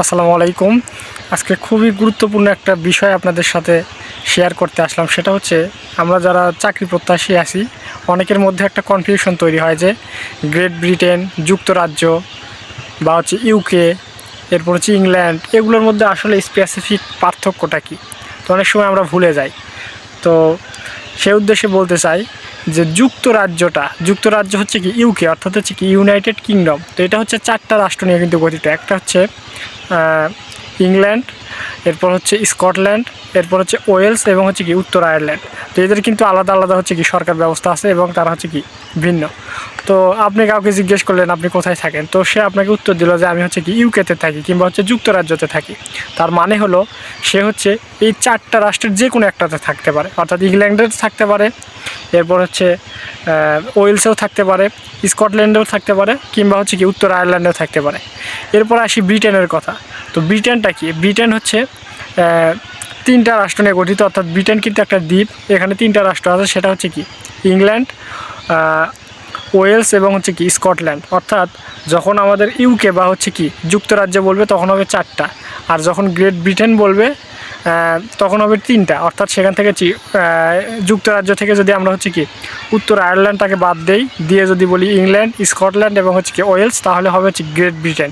আসসালামু আলাইকুম। আজকে খুবই গুরুত্বপূর্ণ একটা বিষয় আপনাদের সাথে শেয়ার করতে আসলাম। সেটা হচ্ছে আমরা যারা চাকরি প্রত্যাশী আছি অনেকের মধ্যে একটা কনফিউশন তৈরি হয় যে গ্রেট ব্রিটেন, যুক্তরাজ্য বা হচ্ছে ইউকে, এরপর হচ্ছে ইংল্যান্ড, এগুলোর মধ্যে আসলে স্পেসিফিক পার্থক্যটা কী। তো অনেক সময় আমরা ভুলে যাই। তো সেই উদ্দেশ্যে বলতে চাই যে যুক্তরাজ্য হচ্ছে কি ইউকে, অর্থাৎ হচ্ছে কি ইউনাইটেড কিংডম। তো এটা হচ্ছে 4টা রাষ্ট্র নিয়ে কিন্তু গঠিত। একটা হচ্ছে ইংল্যান্ড, এরপর হচ্ছে স্কটল্যান্ড, এরপর হচ্ছে ওয়েলস এবং হচ্ছে কি উত্তর আয়ারল্যান্ড। তো এদের কিন্তু আলাদা আলাদা হচ্ছে কি সরকার ব্যবস্থা আছে এবং তারা হচ্ছে কি ভিন্ন। তো আপনি কাউকে জিজ্ঞেস করলেন আপনি কোথায় থাকেন, তো সে আপনাকে উত্তর দিল যে আমি হচ্ছে কি ইউকেতে থাকি কিংবা হচ্ছে যুক্তরাজ্যতে থাকি। তার মানে হলো সে হচ্ছে এই 4টা রাষ্ট্রের যে কোনো একটাতে থাকতে পারে, অর্থাৎ ইংল্যান্ডেও থাকতে পারে, এরপর হচ্ছে ওয়েলসেও থাকতে পারে, স্কটল্যান্ডেও থাকতে পারে, কিংবা হচ্ছে কি উত্তর আয়ারল্যান্ডেও থাকতে পারে। এরপর আসি ব্রিটেনের কথা। তো ব্রিটেনটা কি? ব্রিটেন হচ্ছে 3টা রাষ্ট্র নিয়ে গঠিত, অর্থাৎ ব্রিটেন কিন্তু একটা দ্বীপ। এখানে 3টা রাষ্ট্র আছে, সেটা হচ্ছে কি ইংল্যান্ড, ওয়েলস এবং হচ্ছে কি স্কটল্যান্ড। অর্থাৎ যখন আমাদের ইউকে বা হচ্ছে কি যুক্তরাজ্য বলবে তখন হবে 4টা, আর যখন গ্রেট ব্রিটেন বলবে তখন হবে 3টা। অর্থাৎ সেখান থেকে যুক্তরাজ্য থেকে যদি আমরা হচ্ছে কি উত্তর আয়ারল্যান্ডটাকে বাদ দিয়ে যদি বলি ইংল্যান্ড, স্কটল্যান্ড এবং হচ্ছে কি ওয়েলস, তাহলে হবে হচ্ছে গ্রেট ব্রিটেন।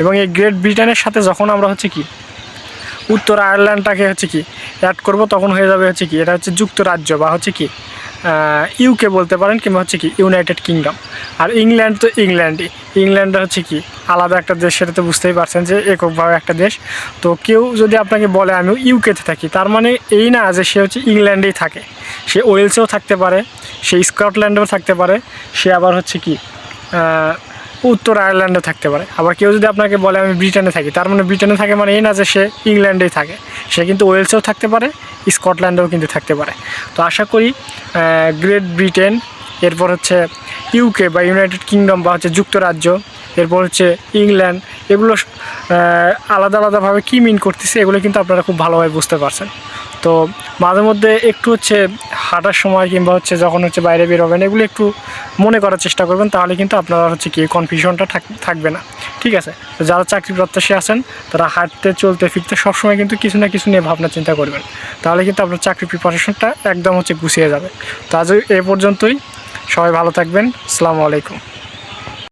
এবং এই গ্রেট ব্রিটেনের সাথে যখন আমরা হচ্ছে কি উত্তর আয়ারল্যান্ডটাকে হচ্ছে কি অ্যাড করব তখন হয়ে যাবে হচ্ছে কি এটা হচ্ছে যুক্তরাজ্য বা হচ্ছে কি ইউকে বলতে পারেন, কিংবা হচ্ছে কি ইউনাইটেড কিংডম। আর ইংল্যান্ড তো ইংল্যান্ড হচ্ছে কি আলাদা একটা দেশ, সেটা তো বুঝতেই পারছেন যে এককভাবে একটা দেশ। তো কেউ যদি আপনাকে বলে আমি ইউকেতে থাকি, তার মানে এই না যে সে হচ্ছে ইংল্যান্ডেই থাকে। সে ওয়েলসেও থাকতে পারে, সে স্কটল্যান্ডেও থাকতে পারে, সে আবার হচ্ছে কি উত্তর আয়ারল্যান্ডে থাকতে পারে। আবার কেউ যদি আপনাকে বলে আমি ব্রিটেনে থাকি, তার মানে ব্রিটেনে থাকে মানে এই না যে সে ইংল্যান্ডেই থাকে। সে কিন্তু ওয়েলসেও থাকতে পারে, স্কটল্যান্ডেও কিন্তু থাকতে পারে। তো আশা করি গ্রেট ব্রিটেন, এরপর হচ্ছে ইউকে বা ইউনাইটেড কিংডম বা হচ্ছে যুক্তরাজ্য, এরপর হচ্ছে ইংল্যান্ড, এগুলো আলাদা আলাদাভাবে কী মিন করতেছে এগুলো কিন্তু আপনারা খুব ভালোভাবে বুঝতে পারছেন। তো মাঝে মধ্যে একটু হচ্ছে হাঁটার সময় কিংবা হচ্ছে যখন হচ্ছে বাইরে বেরোবেন এগুলো একটু মনে করার চেষ্টা করবেন, তাহলে কিন্তু আপনারা হচ্ছে কি কনফিউশনটা থাকবে না। ঠিক আছে? তো যারা চাকরি প্রত্যাশী আছেন তারা হাঁটতে চলতে ফিরতে সবসময় কিন্তু কিছু না কিছু নিয়ে ভাবনা চিন্তা করবেন, তাহলে কিন্তু আপনার চাকরি প্রিপারেশনটা একদম হচ্ছে গুছিয়ে যাবে। তো আজ এ পর্যন্তই। সবাই ভালো থাকবেন। আসসালামু আলাইকুম।